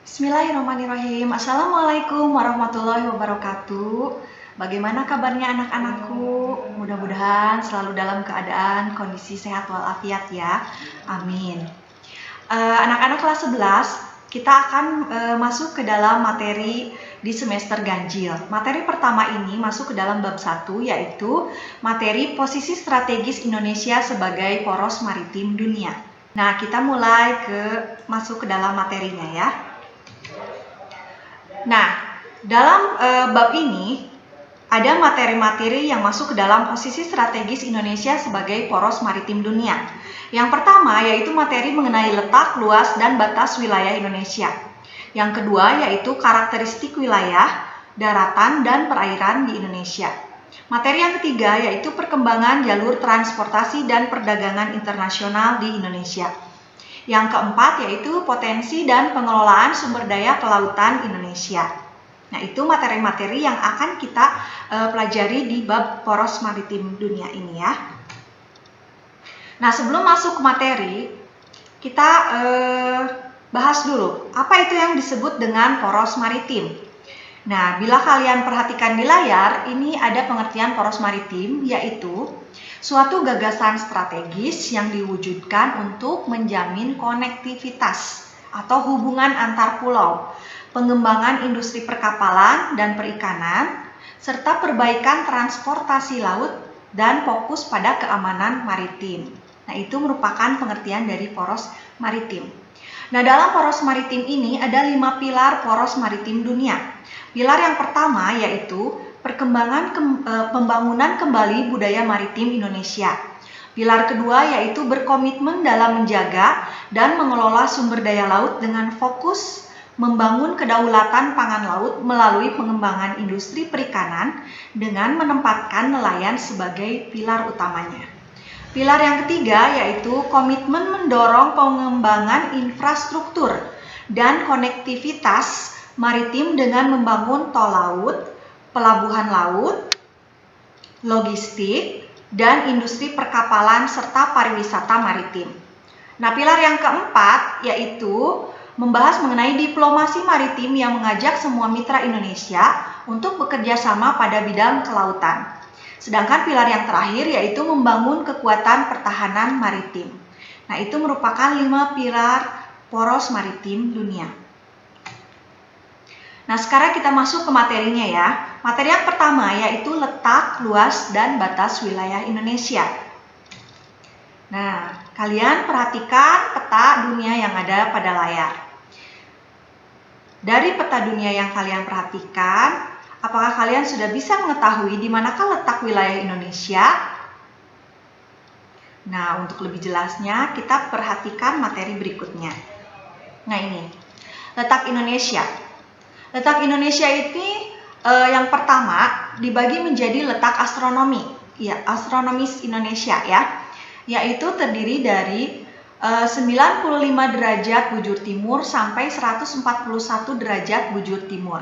Bismillahirrahmanirrahim. Assalamualaikum warahmatullahi wabarakatuh. Bagaimana kabarnya anak-anakku? Mudah-mudahan selalu dalam keadaan kondisi sehat walafiat ya. Amin. Anak-anak kelas 11, kita akan masuk ke dalam materi di semester ganjil. Materi pertama ini masuk ke dalam bab 1, yaitu materi posisi strategis Indonesia sebagai poros maritim dunia. Nah, kita mulai masuk ke dalam materinya ya. Nah, dalam bab ini ada materi-materi yang masuk ke dalam posisi strategis Indonesia sebagai poros maritim dunia. Yang pertama yaitu materi mengenai letak, luas, dan batas wilayah Indonesia. Yang kedua yaitu karakteristik wilayah, daratan, dan perairan di Indonesia. Materi yang ketiga yaitu perkembangan jalur transportasi dan perdagangan internasional di Indonesia. Yang keempat yaitu potensi dan pengelolaan sumber daya kelautan Indonesia. Nah, itu materi-materi yang akan kita pelajari di bab poros maritim dunia ini ya. Nah, sebelum masuk ke materi, kita bahas dulu apa itu yang disebut dengan poros maritim. Nah, bila kalian perhatikan di layar, ini ada pengertian poros maritim, yaitu suatu gagasan strategis yang diwujudkan untuk menjamin konektivitas atau hubungan antar pulau, pengembangan industri perkapalan dan perikanan, serta perbaikan transportasi laut dan fokus pada keamanan maritim. Nah, itu merupakan pengertian dari poros maritim. Nah, dalam poros maritim ini ada 5 pilar poros maritim dunia. Pilar yang pertama yaitu pembangunan kembali budaya maritim Indonesia. Pilar kedua yaitu berkomitmen dalam menjaga dan mengelola sumber daya laut dengan fokus membangun kedaulatan pangan laut melalui pengembangan industri perikanan dengan menempatkan nelayan sebagai pilar utamanya. Pilar yang ketiga yaitu komitmen mendorong pengembangan infrastruktur dan konektivitas maritim dengan membangun tol laut, pelabuhan laut, logistik, dan industri perkapalan serta pariwisata maritim. Nah, pilar yang keempat yaitu membahas mengenai diplomasi maritim yang mengajak semua mitra Indonesia untuk bekerja sama pada bidang kelautan. Sedangkan pilar yang terakhir yaitu membangun kekuatan pertahanan maritim. Nah, itu merupakan 5 pilar poros maritim dunia. Nah, sekarang kita masuk ke materinya ya. Materi yang pertama yaitu letak, luas, dan batas wilayah Indonesia. Nah, kalian perhatikan peta dunia yang ada pada layar. Dari peta dunia yang kalian perhatikan, apakah kalian sudah bisa mengetahui di manakah letak wilayah Indonesia? Nah, untuk lebih jelasnya, kita perhatikan materi berikutnya. Nah, ini letak Indonesia. Letak Indonesia ini yang pertama dibagi menjadi letak astronomi, ya, astronomis Indonesia ya, yaitu terdiri dari 95 derajat bujur timur sampai 141 derajat bujur timur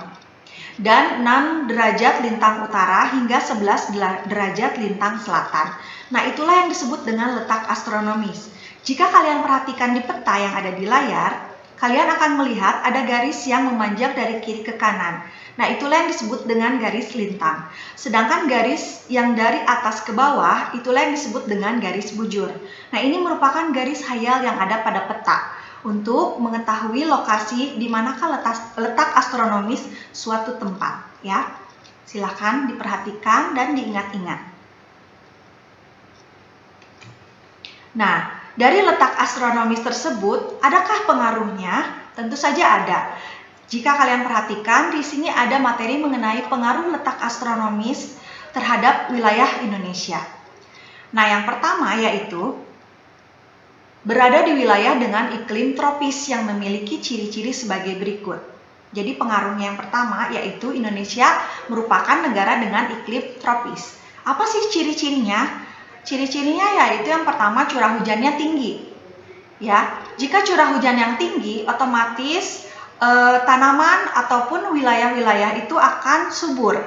dan 6 derajat lintang utara hingga 11 derajat lintang selatan. Nah, itulah yang disebut dengan letak astronomis. Jika kalian perhatikan di peta yang ada di layar, kalian akan melihat ada garis yang memanjang dari kiri ke kanan. Nah, itulah yang disebut dengan garis lintang. Sedangkan garis yang dari atas ke bawah, itulah yang disebut dengan garis bujur. Nah, ini merupakan garis hayal yang ada pada peta untuk mengetahui lokasi di manakah letak astronomis suatu tempat. Ya, silakan diperhatikan dan diingat-ingat. Nah, dari letak astronomis tersebut, adakah pengaruhnya? Tentu saja ada. Jika kalian perhatikan, di sini ada materi mengenai pengaruh letak astronomis terhadap wilayah Indonesia. Nah, yang pertama yaitu berada di wilayah dengan iklim tropis yang memiliki ciri-ciri sebagai berikut. Jadi pengaruhnya yang pertama yaitu Indonesia merupakan negara dengan iklim tropis. Apa sih ciri-cirinya? Ciri-cirinya yaitu yang pertama curah hujannya tinggi. Ya, jika curah hujan yang tinggi, otomatis tanaman ataupun wilayah-wilayah itu akan subur,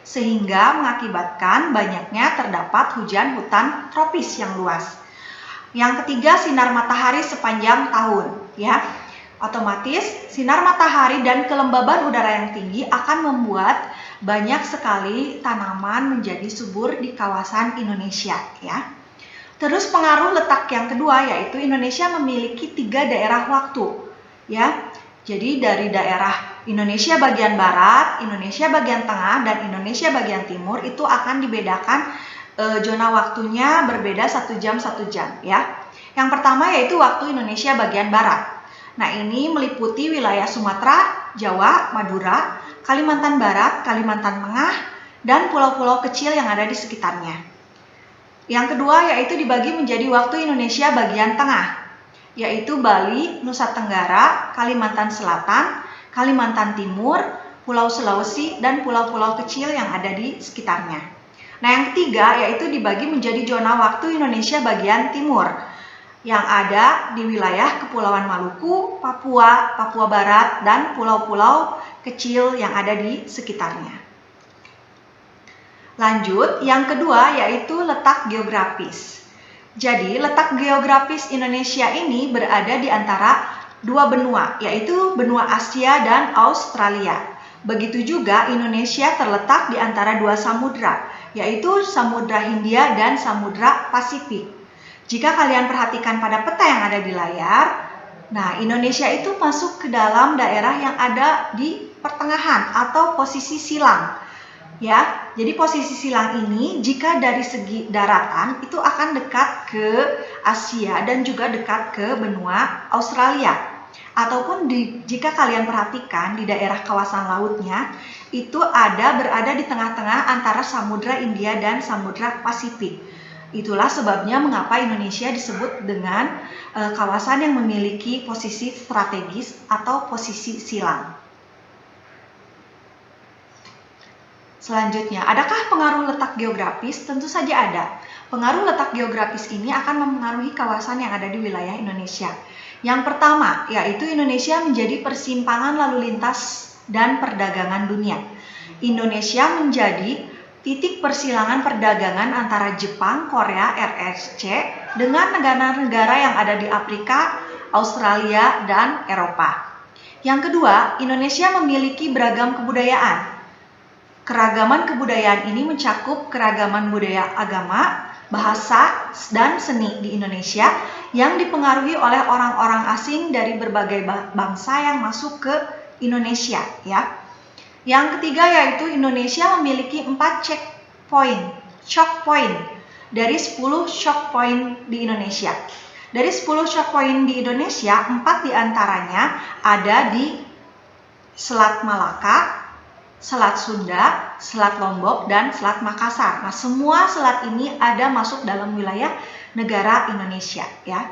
sehingga mengakibatkan banyaknya terdapat hujan hutan tropis yang luas. Yang ketiga, sinar matahari sepanjang tahun. Ya, Otomatis sinar matahari dan kelembaban udara yang tinggi akan membuat banyak sekali tanaman menjadi subur di kawasan Indonesia ya. Terus pengaruh letak yang kedua yaitu Indonesia memiliki 3 daerah waktu ya. Jadi dari daerah Indonesia bagian barat, Indonesia bagian tengah, dan Indonesia bagian timur itu akan dibedakan zona waktunya berbeda 1 jam 1 jam ya. Yang pertama yaitu waktu Indonesia bagian barat. Nah, ini meliputi wilayah Sumatera, Jawa, Madura, Kalimantan Barat, Kalimantan Tengah, dan pulau-pulau kecil yang ada di sekitarnya. Yang kedua yaitu dibagi menjadi waktu Indonesia bagian tengah, yaitu Bali, Nusa Tenggara, Kalimantan Selatan, Kalimantan Timur, Pulau Sulawesi, dan pulau-pulau kecil yang ada di sekitarnya. Nah, yang ketiga yaitu dibagi menjadi zona waktu Indonesia bagian timur, yang ada di wilayah Kepulauan Maluku, Papua, Papua Barat, dan pulau-pulau kecil yang ada di sekitarnya. Lanjut, yang kedua yaitu letak geografis. Jadi, letak geografis Indonesia ini berada di antara 2 benua, yaitu benua Asia dan Australia. Begitu juga Indonesia terletak di antara 2 samudra, yaitu Samudra Hindia dan Samudra Pasifik. Jika kalian perhatikan pada peta yang ada di layar, nah Indonesia itu masuk ke dalam daerah yang ada di pertengahan atau posisi silang. Ya, jadi posisi silang ini jika dari segi daratan itu akan dekat ke Asia dan juga dekat ke benua Australia. Ataupun jika kalian perhatikan di daerah kawasan lautnya itu berada di tengah-tengah antara Samudra India dan Samudra Pasifik. Itulah sebabnya mengapa Indonesia disebut dengan kawasan yang memiliki posisi strategis atau posisi silang. Selanjutnya, adakah pengaruh letak geografis? Tentu saja ada. Pengaruh letak geografis ini akan mempengaruhi kawasan yang ada di wilayah Indonesia. Yang pertama, yaitu Indonesia menjadi persimpangan lalu lintas dan perdagangan dunia. Indonesia menjadi titik persilangan perdagangan antara Jepang, Korea, RSC dengan negara-negara yang ada di Afrika, Australia, dan Eropa. Yang kedua, Indonesia memiliki beragam kebudayaan. Keragaman kebudayaan ini mencakup keragaman budaya agama, bahasa, dan seni di Indonesia yang dipengaruhi oleh orang-orang asing dari berbagai bangsa yang masuk ke Indonesia ya. Yang ketiga yaitu Indonesia memiliki 4 shock point dari 10 shock point di Indonesia. Dari 10 shock point di Indonesia, 4 diantaranya ada di Selat Malaka, Selat Sunda, Selat Lombok, dan Selat Makassar. Nah, semua selat ini ada masuk dalam wilayah negara Indonesia ya.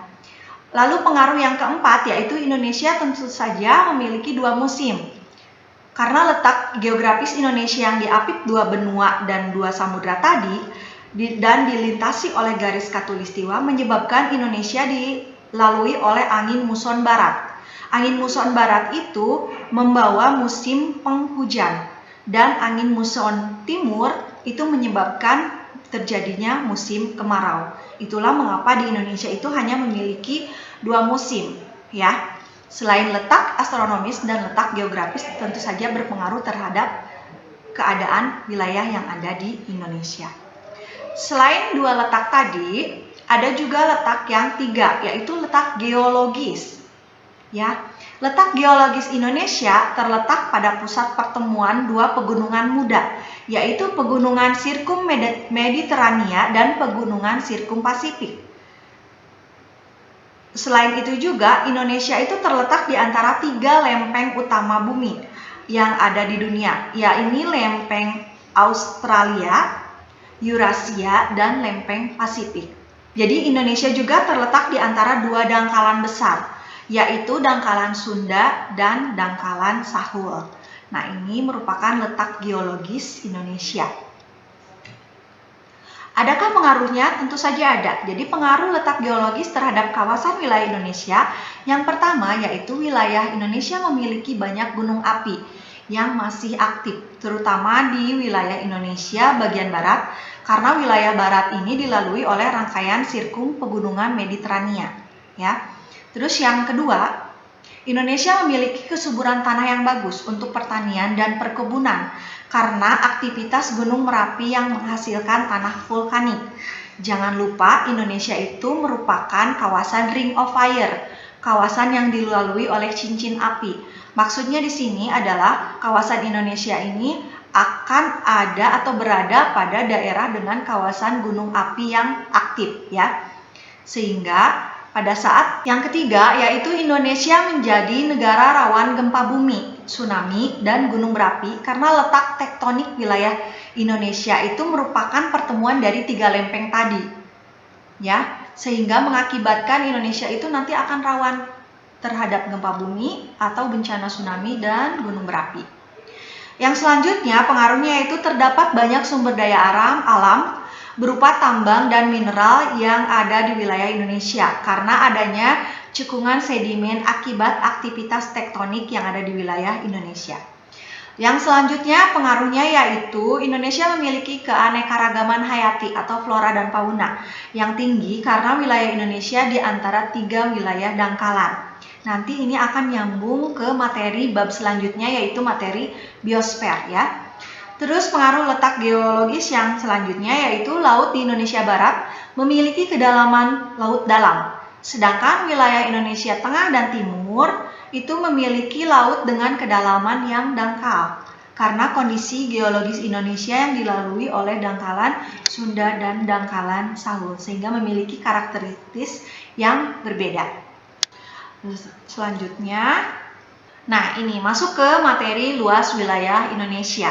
Lalu pengaruh yang keempat yaitu Indonesia tentu saja memiliki 2 musim. Karena letak geografis Indonesia yang diapit 2 benua dan 2 samudra tadi dan dilintasi oleh garis khatulistiwa menyebabkan Indonesia dilalui oleh angin muson barat. Angin muson barat itu membawa musim penghujan dan angin muson timur itu menyebabkan terjadinya musim kemarau. Itulah mengapa di Indonesia itu hanya memiliki 2 musim ya. Selain letak astronomis dan letak geografis tentu saja berpengaruh terhadap keadaan wilayah yang ada di Indonesia. Selain 2 letak tadi, ada juga letak yang 3, yaitu letak geologis. Ya, letak geologis Indonesia terletak pada pusat pertemuan 2 pegunungan muda, yaitu pegunungan Sirkum Mediterania dan pegunungan Sirkum Pasifik. Selain itu juga Indonesia itu terletak di antara 3 lempeng utama bumi yang ada di dunia, yaitu lempeng Australia, Eurasia, dan lempeng Pasifik. Jadi Indonesia juga terletak di antara 2 dangkalan besar, yaitu dangkalan Sunda dan dangkalan Sahul. Nah, ini merupakan letak geologis Indonesia. Adakah pengaruhnya? Tentu saja ada. Jadi pengaruh letak geologis terhadap kawasan wilayah Indonesia yang pertama yaitu wilayah Indonesia memiliki banyak gunung api yang masih aktif, terutama di wilayah Indonesia bagian barat karena wilayah barat ini dilalui oleh rangkaian sirkum pegunungan Mediterania ya. Terus yang kedua Indonesia memiliki kesuburan tanah yang bagus untuk pertanian dan perkebunan karena aktivitas Gunung Merapi yang menghasilkan tanah vulkanik. Jangan lupa Indonesia itu merupakan kawasan Ring of Fire, kawasan yang dilalui oleh cincin api. Maksudnya di sini adalah kawasan Indonesia ini akan ada atau berada pada daerah dengan kawasan gunung api yang aktif ya. Sehingga pada saat yang ketiga yaitu Indonesia menjadi negara rawan gempa bumi, tsunami, dan gunung berapi karena letak tektonik wilayah Indonesia itu merupakan pertemuan dari 3 lempeng tadi. Ya, sehingga mengakibatkan Indonesia itu nanti akan rawan terhadap gempa bumi atau bencana tsunami dan gunung berapi. Yang selanjutnya pengaruhnya itu terdapat banyak sumber daya alam berupa tambang dan mineral yang ada di wilayah Indonesia karena adanya cekungan sedimen akibat aktivitas tektonik yang ada di wilayah Indonesia. Yang selanjutnya pengaruhnya yaitu Indonesia memiliki keanekaragaman hayati atau flora dan fauna yang tinggi karena wilayah Indonesia di antara 3 wilayah dangkalan. Nanti ini akan nyambung ke materi bab selanjutnya yaitu materi biosfer ya. Terus pengaruh letak geologis yang selanjutnya yaitu laut di Indonesia Barat memiliki kedalaman laut dalam. Sedangkan wilayah Indonesia Tengah dan Timur itu memiliki laut dengan kedalaman yang dangkal. Karena kondisi geologis Indonesia yang dilalui oleh dangkalan Sunda dan dangkalan Sahul sehingga memiliki karakteristik yang berbeda. Selanjutnya, nah ini masuk ke materi luas wilayah Indonesia.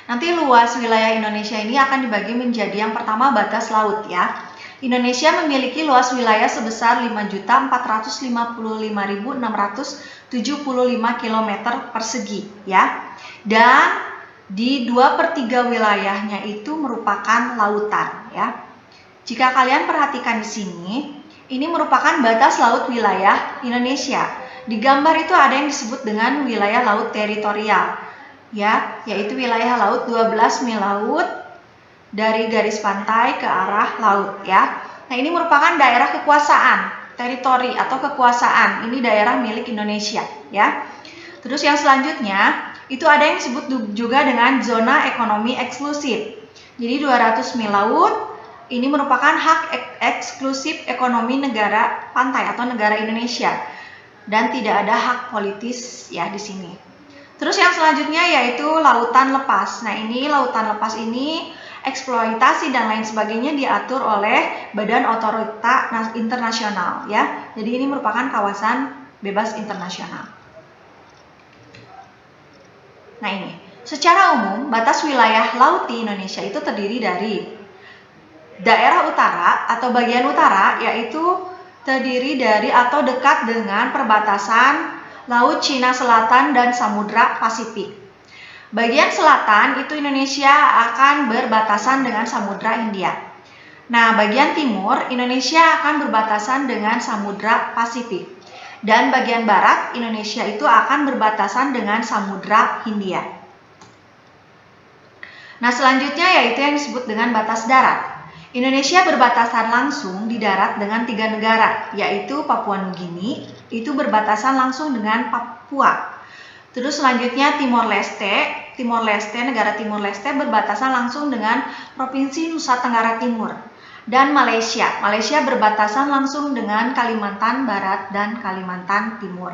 Nanti luas wilayah Indonesia ini akan dibagi menjadi yang pertama batas laut ya. Indonesia memiliki luas wilayah sebesar 5.455.675 km persegi ya. Dan di 2/3 wilayahnya itu merupakan lautan ya. Jika kalian perhatikan di sini, ini merupakan batas laut wilayah Indonesia. Di gambar itu ada yang disebut dengan wilayah laut teritorial, ya, yaitu wilayah laut 12 mil laut dari garis pantai ke arah laut, ya. Nah, ini merupakan daerah kekuasaan, teritori atau kekuasaan. Ini daerah milik Indonesia, ya. Terus yang selanjutnya itu ada yang disebut juga dengan zona ekonomi eksklusif. Jadi 200 mil laut ini merupakan hak eksklusif ekonomi negara pantai atau negara Indonesia dan tidak ada hak politis ya di sini. Terus yang selanjutnya yaitu lautan lepas. Nah, ini lautan lepas ini eksploitasi dan lain sebagainya diatur oleh Badan Otorita Internasional ya. Jadi ini merupakan kawasan bebas internasional. Nah, ini secara umum batas wilayah laut di Indonesia itu terdiri dari daerah utara atau bagian utara yaitu terdiri dari atau dekat dengan perbatasan Laut Cina Selatan dan Samudra Pasifik. Bagian selatan itu Indonesia akan berbatasan dengan Samudra Hindia. Nah, bagian timur Indonesia akan berbatasan dengan Samudra Pasifik. Dan bagian barat Indonesia itu akan berbatasan dengan Samudra Hindia. Nah, selanjutnya yaitu yang disebut dengan batas darat. Indonesia berbatasan langsung di darat dengan 3 negara, yaitu Papua Nugini, itu berbatasan langsung dengan Papua. Terus selanjutnya Timor Leste, negara Timor Leste berbatasan langsung dengan Provinsi Nusa Tenggara Timur. Dan Malaysia berbatasan langsung dengan Kalimantan Barat dan Kalimantan Timur.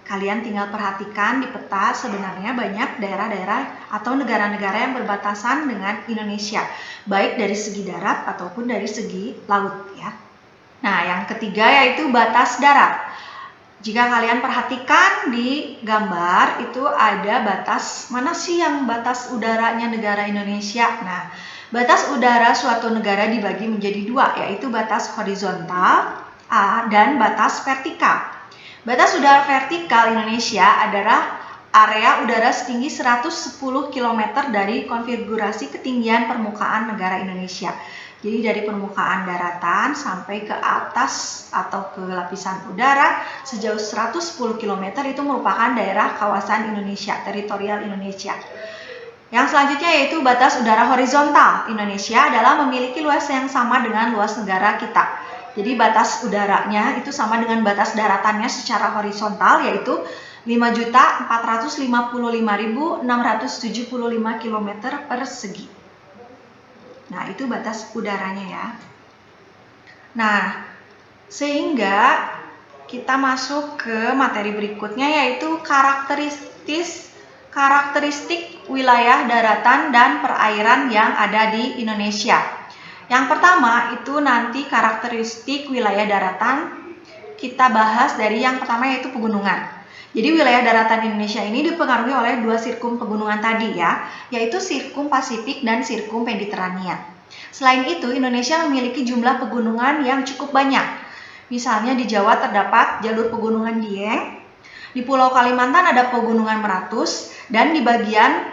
Kalian tinggal perhatikan di peta sebenarnya banyak daerah-daerah atau negara-negara yang berbatasan dengan Indonesia, baik dari segi darat ataupun dari segi laut ya. Nah, yang ketiga yaitu batas darat. Jika kalian perhatikan di gambar itu ada batas, mana sih yang batas udaranya negara Indonesia? Nah, batas udara suatu negara dibagi menjadi 2, yaitu batas horizontal dan batas vertikal. Batas udara vertikal Indonesia adalah area udara setinggi 110 km dari konfigurasi ketinggian permukaan negara Indonesia. Jadi dari permukaan daratan sampai ke atas atau ke lapisan udara sejauh 110 km itu merupakan daerah kawasan Indonesia, teritorial Indonesia. Yang selanjutnya yaitu batas udara horizontal. Indonesia adalah memiliki luas yang sama dengan luas negara kita, Jadi batas udaranya itu sama dengan batas daratannya secara horizontal, yaitu 5.455.675 km persegi. Nah, itu batas udaranya ya. Nah, sehingga kita masuk ke materi berikutnya, yaitu karakteristik wilayah daratan dan perairan yang ada di Indonesia. Yang pertama itu nanti karakteristik wilayah daratan, kita bahas dari yang pertama yaitu pegunungan. Jadi wilayah daratan Indonesia ini dipengaruhi oleh dua sirkum pegunungan tadi ya, yaitu sirkum Pasifik dan sirkum Mediterania. Selain itu, Indonesia memiliki jumlah pegunungan yang cukup banyak. Misalnya di Jawa terdapat jalur pegunungan Dieng, di Pulau Kalimantan ada pegunungan Meratus, dan di bagian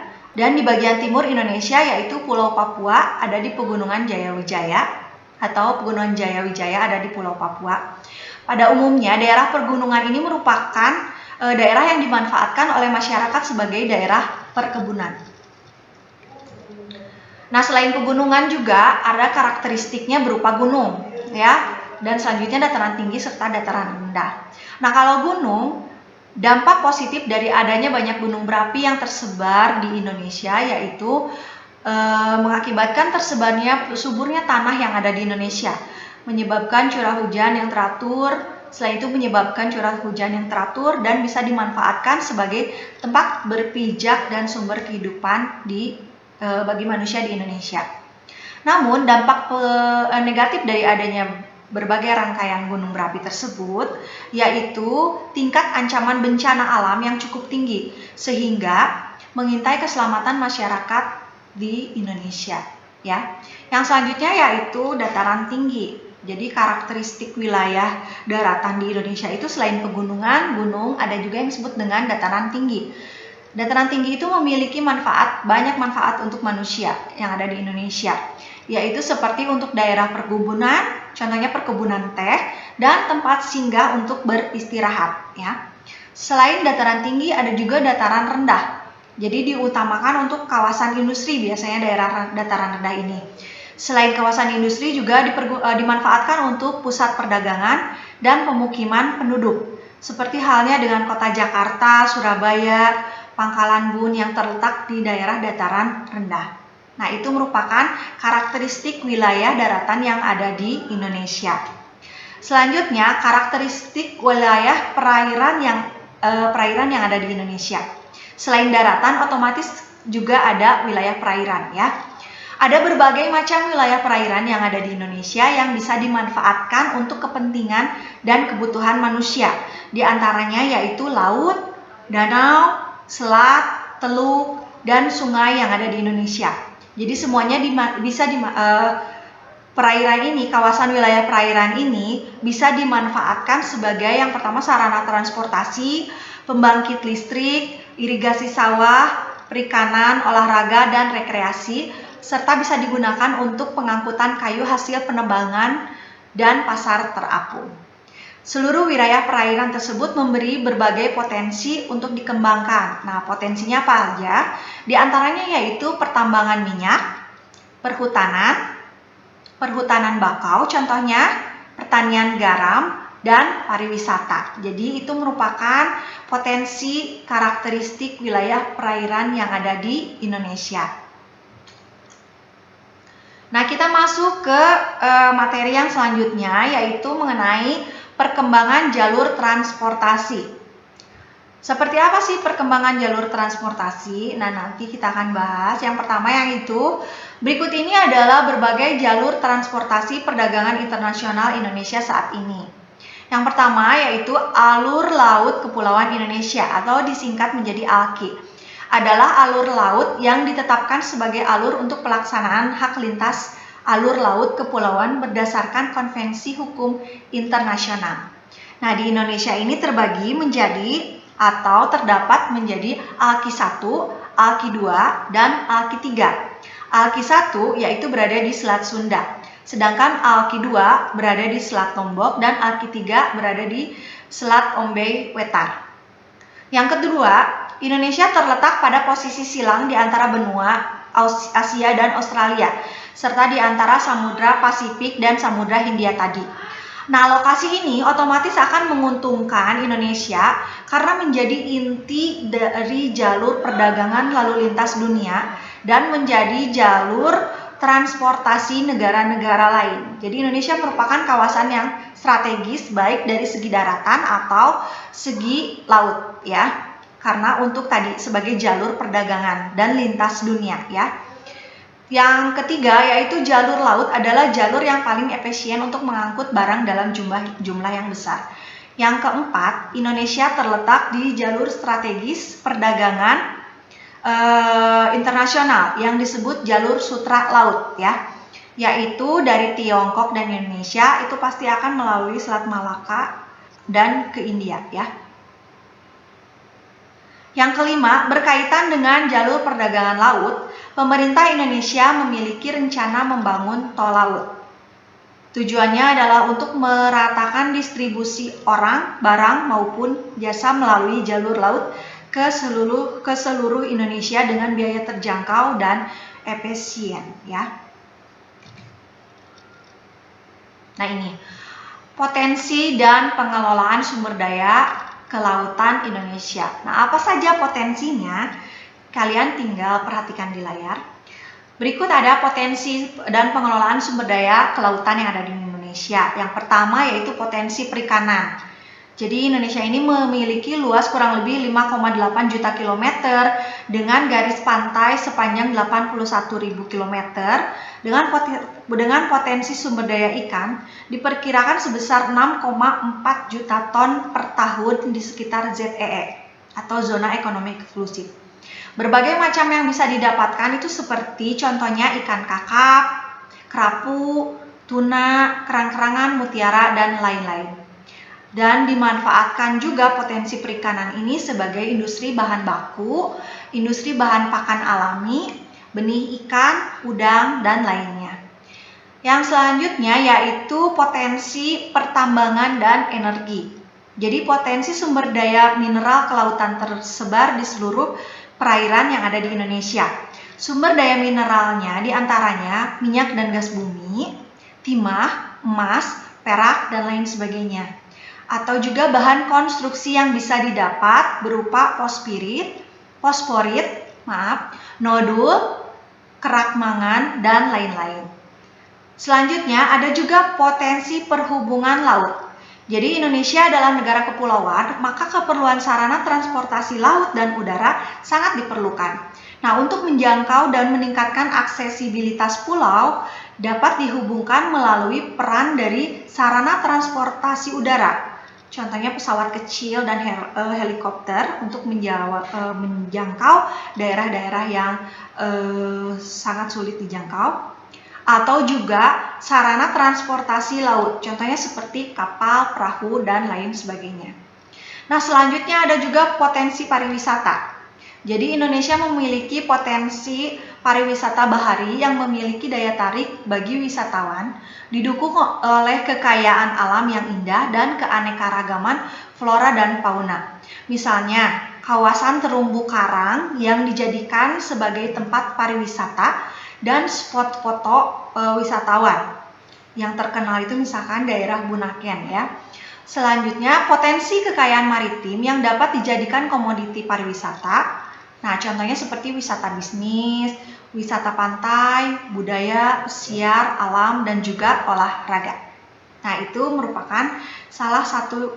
timur Indonesia yaitu Pulau Papua ada di pegunungan Jayawijaya atau pegunungan Jayawijaya ada di Pulau Papua. Pada umumnya daerah pegunungan ini merupakan daerah yang dimanfaatkan oleh masyarakat sebagai daerah perkebunan. Nah, selain pegunungan juga ada karakteristiknya berupa gunung ya, dan selanjutnya dataran tinggi serta dataran rendah. Nah, kalau gunung, dampak positif dari adanya banyak gunung berapi yang tersebar di Indonesia yaitu mengakibatkan tersebarnya suburnya tanah yang ada di Indonesia, menyebabkan curah hujan yang teratur. Selain itu menyebabkan curah hujan yang teratur dan bisa dimanfaatkan sebagai tempat berpijak dan sumber kehidupan bagi manusia di Indonesia. Namun dampak negatif dari adanya berbagai rangkaian gunung berapi tersebut yaitu tingkat ancaman bencana alam yang cukup tinggi sehingga mengintai keselamatan masyarakat di Indonesia ya. Yang selanjutnya yaitu dataran tinggi. Jadi karakteristik wilayah daratan di Indonesia itu selain pegunungan, gunung, ada juga yang disebut dengan dataran tinggi. Dataran tinggi itu memiliki banyak manfaat untuk manusia yang ada di Indonesia, yaitu seperti untuk daerah perkebunan, contohnya perkebunan teh, dan tempat singgah untuk beristirahat ya. Selain dataran tinggi ada juga dataran rendah. Jadi diutamakan untuk kawasan industri biasanya daerah dataran rendah ini. Selain kawasan industri juga dimanfaatkan untuk pusat perdagangan dan pemukiman penduduk. Seperti halnya dengan kota Jakarta, Surabaya, Pangkalan Bun yang terletak di daerah dataran rendah. Nah, itu merupakan karakteristik wilayah daratan yang ada di Indonesia. Selanjutnya, karakteristik wilayah perairan yang ada di Indonesia. Selain daratan, otomatis juga ada wilayah perairan ya. Ada berbagai macam wilayah perairan yang ada di Indonesia yang bisa dimanfaatkan untuk kepentingan dan kebutuhan manusia. Di antaranya yaitu laut, danau, selat, teluk, dan sungai yang ada di Indonesia. Jadi semuanya perairan ini, kawasan wilayah perairan ini bisa dimanfaatkan sebagai yang pertama sarana transportasi, pembangkit listrik, irigasi sawah, perikanan, olahraga, dan rekreasi, serta bisa digunakan untuk pengangkutan kayu hasil penebangan dan pasar terapung. Seluruh wilayah perairan tersebut memberi berbagai potensi untuk dikembangkan. Nah, potensinya apa aja? Di antaranya yaitu pertambangan minyak, perhutanan bakau, contohnya pertanian garam, dan pariwisata. Jadi itu merupakan potensi karakteristik wilayah perairan yang ada di Indonesia. Nah, kita masuk ke materi yang selanjutnya yaitu mengenai perkembangan jalur transportasi. Seperti apa sih perkembangan jalur transportasi? Nah, nanti kita akan bahas. Yang pertama berikut ini adalah berbagai jalur transportasi perdagangan internasional Indonesia saat ini. Yang pertama yaitu alur laut Kepulauan Indonesia atau disingkat menjadi ALKI. Adalah alur laut yang ditetapkan sebagai alur untuk pelaksanaan hak lintas alur laut kepulauan berdasarkan konvensi hukum internasional. Nah, di Indonesia ini terbagi menjadi atau terdapat menjadi ALKI 1, ALKI 2, dan ALKI 3. ALKI 1 yaitu berada di Selat Sunda, sedangkan ALKI 2 berada di Selat Lombok dan ALKI 3 berada di Selat Ombey Wetar. Yang kedua, Indonesia terletak pada posisi silang di antara benua Asia dan Australia, serta di antara Samudra Pasifik dan Samudra Hindia tadi. Nah, lokasi ini otomatis akan menguntungkan Indonesia karena menjadi inti dari jalur perdagangan lalu lintas dunia dan menjadi jalur transportasi negara-negara lain. Jadi Indonesia merupakan kawasan yang strategis baik dari segi daratan atau segi laut ya. Karena untuk tadi sebagai jalur perdagangan dan lintas dunia ya. Yang ketiga yaitu jalur laut adalah jalur yang paling efisien untuk mengangkut barang dalam jumlah yang besar. Yang keempat, Indonesia terletak di jalur strategis perdagangan internasional yang disebut jalur sutra laut ya. Yaitu dari Tiongkok dan Indonesia itu pasti akan melalui Selat Malaka dan ke India ya. Yang kelima, berkaitan dengan jalur perdagangan laut, pemerintah Indonesia memiliki rencana membangun tol laut. Tujuannya adalah untuk meratakan distribusi orang, barang maupun jasa melalui jalur laut ke seluruh Indonesia dengan biaya terjangkau dan efisien ya. Nah, ini potensi dan pengelolaan sumber daya kelautan Indonesia. Nah, apa saja potensinya? Kalian tinggal perhatikan di layar. Berikut ada potensi dan pengelolaan sumber daya kelautan yang ada di Indonesia. Yang pertama yaitu potensi perikanan. Jadi Indonesia ini memiliki luas kurang lebih 5,8 juta kilometer dengan garis pantai sepanjang 81.000 kilometer dengan potensi sumber daya ikan diperkirakan sebesar 6,4 juta ton per tahun di sekitar ZEE atau zona ekonomi eksklusif. Berbagai macam yang bisa didapatkan itu seperti contohnya ikan kakap, kerapu, tuna, kerang-kerangan, mutiara, dan lain-lain. Dan dimanfaatkan juga potensi perikanan ini sebagai industri bahan baku, industri bahan pakan alami, benih ikan, udang, dan lainnya. Yang selanjutnya yaitu potensi pertambangan dan energi. Jadi potensi sumber daya mineral kelautan tersebar di seluruh perairan yang ada di Indonesia. Sumber daya mineralnya diantaranya minyak dan gas bumi, timah, emas, perak, dan lain sebagainya. Atau juga bahan konstruksi yang bisa didapat berupa fosforit, nodul, kerak mangan, dan lain-lain. Selanjutnya ada juga potensi perhubungan laut. Jadi Indonesia adalah negara kepulauan, maka keperluan sarana transportasi laut dan udara sangat diperlukan. Nah, untuk menjangkau dan meningkatkan aksesibilitas pulau dapat dihubungkan melalui peran dari sarana transportasi udara. Contohnya pesawat kecil dan helikopter untuk menjangkau daerah-daerah yang sangat sulit dijangkau. Atau juga sarana transportasi laut, contohnya seperti kapal, perahu, dan lain sebagainya. Nah, selanjutnya ada juga potensi pariwisata. Jadi Indonesia memiliki potensi pariwisata bahari yang memiliki daya tarik bagi wisatawan, didukung oleh kekayaan alam yang indah dan keanekaragaman flora dan fauna. Misalnya, kawasan terumbu karang yang dijadikan sebagai tempat pariwisata dan spot foto wisatawan. Yang terkenal itu misalkan daerah Bunaken ya. Selanjutnya, potensi kekayaan maritim yang dapat dijadikan komoditi pariwisata. Nah, contohnya seperti wisata bisnis, wisata pantai, budaya, pesiar, alam, dan juga olahraga. Nah, itu merupakan salah satu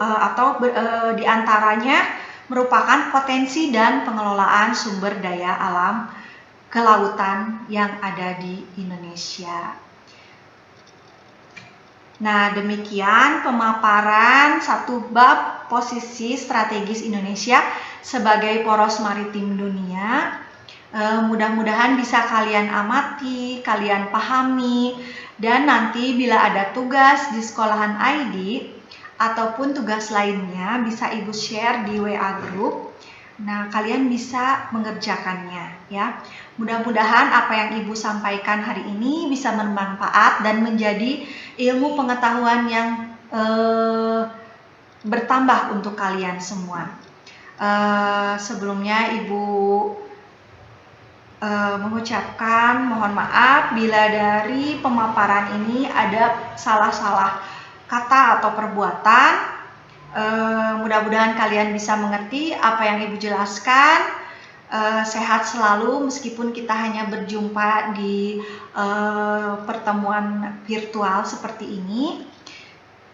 di antaranya merupakan potensi dan pengelolaan sumber daya alam kelautan yang ada di Indonesia. Nah, demikian pemaparan satu bab posisi strategis Indonesia sebagai poros maritim dunia. Mudah-mudahan bisa kalian amati, kalian pahami, dan nanti bila ada tugas di sekolahan ID ataupun tugas lainnya bisa Ibu share di WA group. Nah, kalian bisa mengerjakannya ya. Mudah-mudahan apa yang Ibu sampaikan hari ini bisa bermanfaat dan menjadi ilmu pengetahuan yang bertambah untuk kalian semua. Sebelumnya Ibu mengucapkan mohon maaf bila dari pemaparan ini ada salah-salah kata atau perbuatan. Mudah-mudahan kalian bisa mengerti apa yang Ibu jelaskan. Sehat selalu meskipun kita hanya berjumpa di pertemuan virtual seperti ini.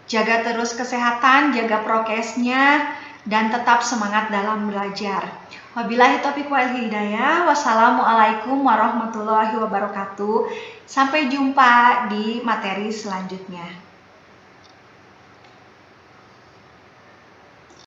Jaga terus kesehatan, jaga prokesnya, dan tetap semangat dalam belajar. Wabillahi taufiq wal hidayah. Wassalamualaikum warahmatullahi wabarakatuh. Sampai jumpa di materi selanjutnya.